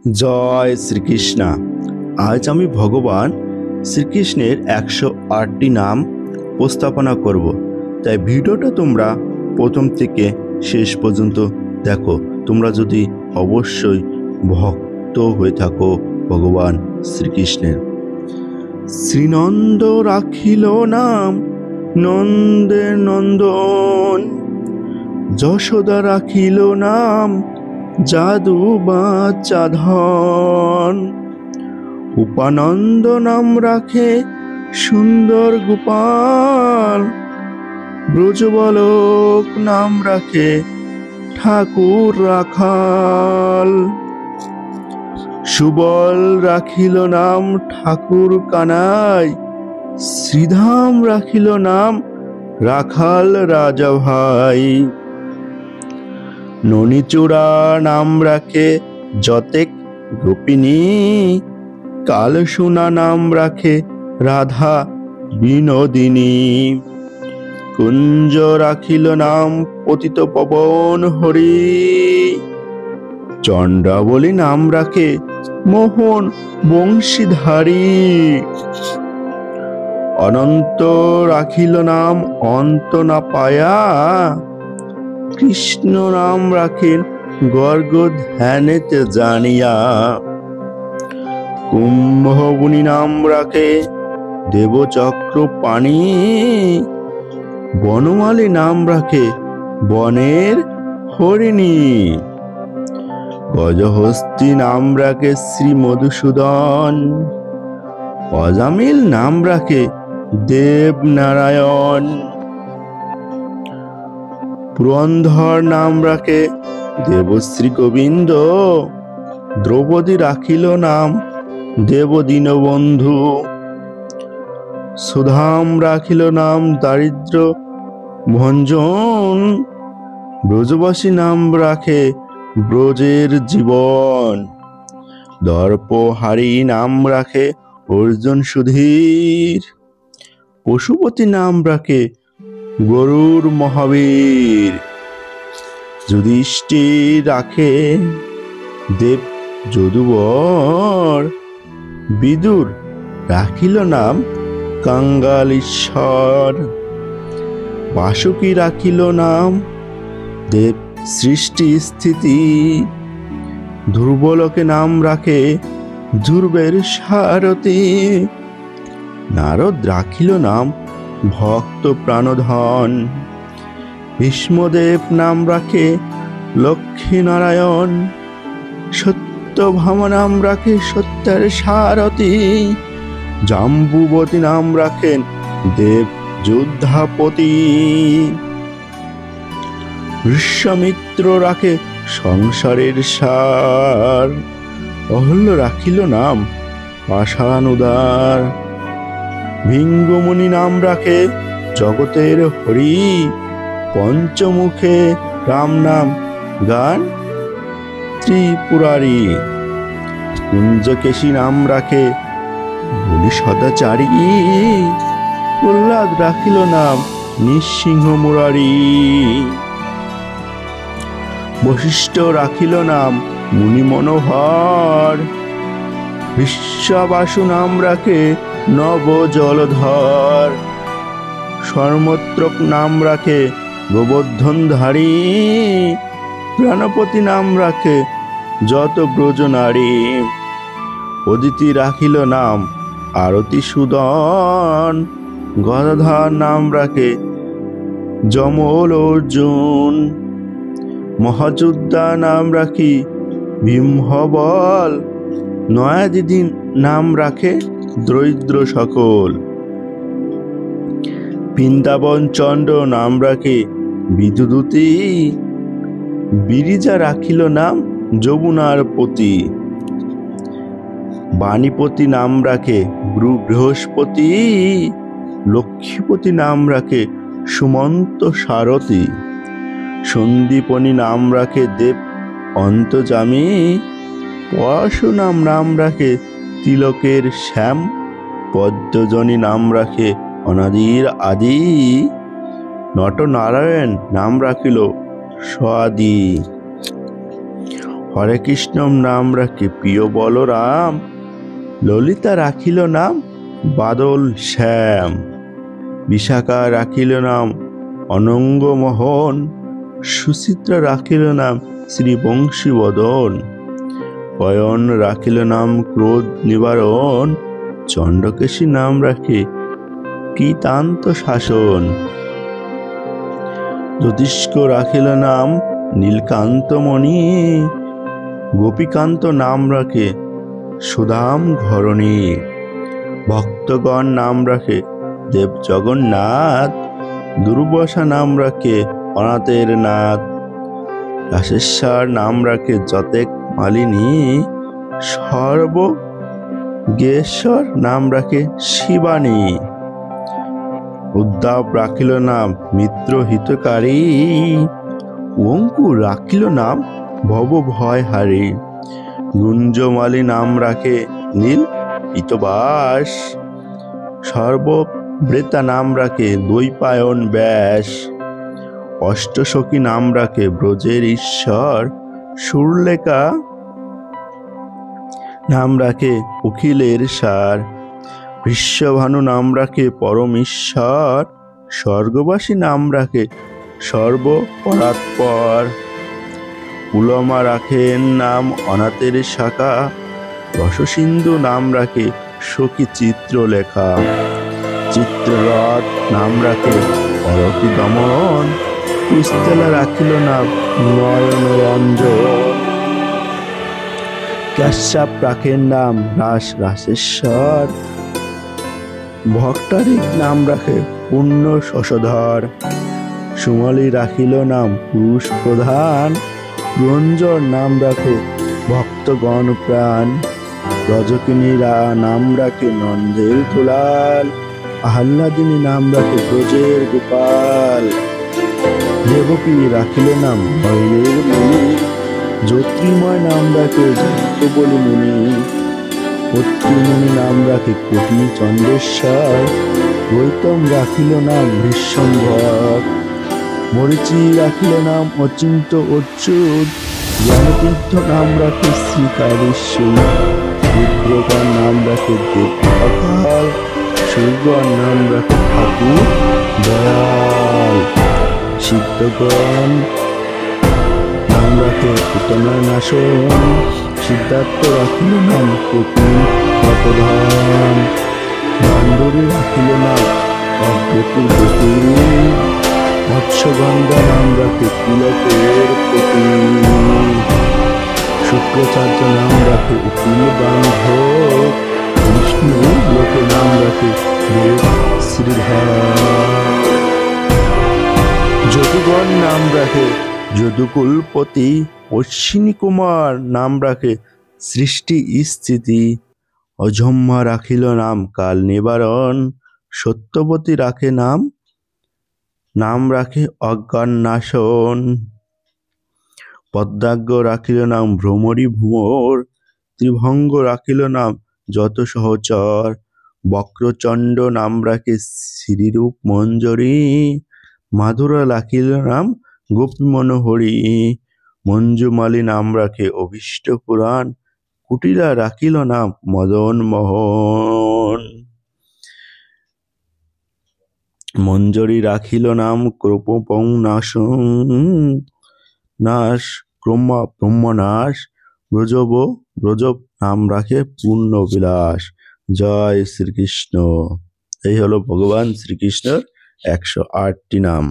জয় শ্রীকৃষ্ণ। আজ আমি ভগবান শ্রীকৃষ্ণের 108টি নাম উপস্থাপনা করব, তাই ভিডিওটা তোমরা প্রথম থেকে শেষ পর্যন্ত দেখো। তোমরা যদি অবশ্যই ভক্ত হয়ে থাকো ভগবান শ্রীকৃষ্ণের। শ্রীনন্দ রাখিল নাম নন্দের নন্দন, যশোদা রাখিল নাম জাদু বাচ্চা ধন, উপানন্দ নাম রাখে সুন্দর গোপাল, ব্রজবালক নাম রাখে ঠাকুর রাখাল, সুবল রাখিল নাম ঠাকুর কানাই, শ্রীধাম রাখিল নাম রাখাল রাজা ভাই, ননীচূড়া নাম রাখে যতেক গোপিনী, কালসোনা নাম রাখে রাধা বিনোদিনী, কুঞ্জ রাখিল নাম পতিত পবন হরি, চন্দ্রাবলী নাম রাখে মোহন বংশীধারী, অনন্ত রাখিল নাম অন্ত না পায়া, কৃষ্ণ নাম রাখেন গর্গ ধ্যানেতে জানিয়া, কুম্ভবুনি নাম রাখে দেবচক্র পাণি, বনমালী নাম রাখে বনের হরিণী, গজহস্তি নাম রাখে শ্রী মধুসূদন, অজামিল নাম রাখে দেবনারায়ণ, পুরন্ধর নাম রাখে দেবশ্রী গোবিন্দ, দ্রৌপদী রাখিল নাম দেব দীনবন্ধু, সুধাম রাখিল নাম দারিদ্র ভঞ্জন, ব্রজবাসী নাম রাখে ব্রজের জীবন, দর্পহারী নাম রাখে অর্জুন সুধীর, পশুপতি নাম রাখে গরুর মহাবীর, যুধিষ্ঠির রাখে দেব যদুবর, বিদুর রাখিল নাম কাঙ্গালীশ্বর, বাসুকী রাখিল নাম দেব সৃষ্টি স্থিতি, ধ্রুবলোকে নাম রাখে ধ্রুবের সারথী, নারদ রাখিল নাম ভক্ত প্রাণধন, ভীষ্মদেব নাম রাখে লক্ষ্মী নারায়ণ, সত্যভামা নাম রাখে সত্যের সারথী, জাম্বুবতী নাম রাখেন দেব যোদ্ধাপতি, ঋষ্যমিত্র রাখে সংসারের সার, অহল্য রাখিল নাম পাষাণ উদার, ভিঙ্গমুনি নাম রাখে জগতের হরি, পঞ্চমুখে রাম নাম গান ত্রিপুরারি, কুঞ্জকেশী নাম রাখে বলি সদাচারী, প্রহ্লাদ রাখিল নাম নৃসিংহ মুরারি, বশিষ্ঠ রাখিল নাম মুনি মনোহর, বিশ্বাবাসু নাম রাখে নব জলধর, শর্মত্রক নাম রাখে গোবর্ধনধারী, প্রাণপতি নাম রাখে যত ব্রজ নারী, অদিতি রাখিল নাম আরতি সুদন, গদাধর নাম রাখে যমল অর্জুন, মহাযোদ্ধা নাম রাখি ভীমবল, নয়াদিদি নাম রাখে দরিদ্র সকল, বৃন্দাবন চন্দ্র নাম রাখে বিদুদূতি, বিরিজা রাখিল নাম যমুনার পতি, বাণীপতি নাম রাখে বৃহস্পতি, লক্ষ্মীপতি নাম রাখে সুমন্ত সারথী, সন্দীপনী নাম রাখে দেব অন্তর্যামী, পরশুরাম নাম রাখে তিলকের শ্যাম, পদ্মজনী নাম রাখে অনাদির আদি, নটনারায়ণ নাম রাখিল স্বাদি, হরে কৃষ্ণ নাম রাখে প্রিয় বলরাম, ললিতা রাখিল নাম বাদল শ্যাম, বিশাখা রাখিল নাম অনঙ্গ মোহন, সুচিত্রা রাখিল নাম শ্রী বংশীবদন, অয়ন রাখিল নাম ক্রোধ নিবারণ, চন্দ্রকেশী নাম রাখে কৃতান্ত শাসন, জ্যোতিষ্ক রাখিল নাম নীলকান্তমণি, গোপীকান্ত নাম রাখে সুধাম ঘরণী, ভক্তগণ নাম রাখে দেব জগন্নাথ, দুর্বাসা নাম রাখে অনাথের নাথ, রাশেশ্বর নাম রাখে যতেক মালিনী, সর্বজ্ঞেশ্বর নাম রাখে শিবানী, উদ্যাপ রাখিল নাম মিত্র হিতকারী, অঙ্কুর রাখিল নাম ভব ভয় হারি, গুঞ্জমালী নাম রাখে নীল পিতবাস, সর্বব্রেতা নাম রাখে দ্বৈপায়ন ব্যাস, অষ্টসখী নাম রাখে ব্রজের ঈশ্বর, সুরলেখা নাম রাখে অখিলের সার, বিশ্বভানু নাম রাখে পরমেশ্বর, স্বর্গবাসী নাম রাখে সর্বপরাৎপর, পুলমা রাখেন নাম অনাথের শাখা, রসসিন্ধু নাম রাখে সখী চিত্রলেখা, চিত্ররথ নাম রাখে অরতি দমন, কুস্থলা রাখিল নাম নয়ন রঞ্জন, কাশ্যপ রাখেন নাম রাস রাসেশ্বর, ভক্তারিক নাম রাখে পুণ্য শশধর, সুমলি রাখিল নাম পুরুষ প্রধান, রঞ্জন নাম রাখে ভক্তগণ প্রাণ, রজকিনীরা নাম রাখে নন্দের দুলাল, আহ্লাদিনী নাম রাখে ব্রজের গোপাল, দেবকী রাখিল নাম ভৈরের মুনি, জ্যোতির্ময় নাম রাখে যজ্ঞবলি মুনি, পত্রিমুনি নাম রাখে কোটি চন্দ্রেশ্বর, গৌতম রাখিল নাম ভীষ্মভর, মরিচি রাখিল নাম অচিন্ত অচ্যুত, জ্ঞানতীর্থ নাম রাখে শ্রীকারেশ্বর, রুদ্রগণ নাম রাখে দেব অকাল, সূর্যগণ নাম রাখে ঠাকুর দয়াল, সিদ্ধগণ নাম রাখে পুতনা নাশন, সিদ্ধার্থ রাখিল নাম কপি অপধান, বান্ধবী রাখিল নাম অজ্ঞতির গতি, মৎস্যগন্ধা নাম রাখে তিলকের প্রতি, শুক্রাচার্য নাম রাখে উকিল বান্ধব, বিষ্ণু লোকে নাম রাখে দেব শ্রীধর, যদুগণ নাম রাখে যদুকুলপতি, অশ্বিনী কুমার নাম রাখে সৃষ্টি স্থিতি, অজম্মা রাখিল নাম কাল নিবারণ, সত্যবতী রাখে নাম রাখে অজ্ঞান নাশন, পদ্মাজ্ঞ রাখিল নাম ভ্রমরী ভ্রমর, ত্রিভঙ্গ রাখিল নাম যত সহচর, বক্রচণ্ড নাম রাখে শ্রীরূপ মঞ্জরী, মাধুরা রাখিল নাম গোপী মনোহরী, মঞ্জুমালী নাম রাখে অভীষ্ট পুরাণ, কুটিলা রাখিল নাম মদন মোহন, মঞ্জরী রাখিল নাম ক্রোপং নাশ ব্রহ্মনাশ, ব্রজব নাম রাখে পূর্ণ বিলাস। জয় শ্রীকৃষ্ণ। এই হলো ভগবান শ্রীকৃষ্ণের 108টি নাম।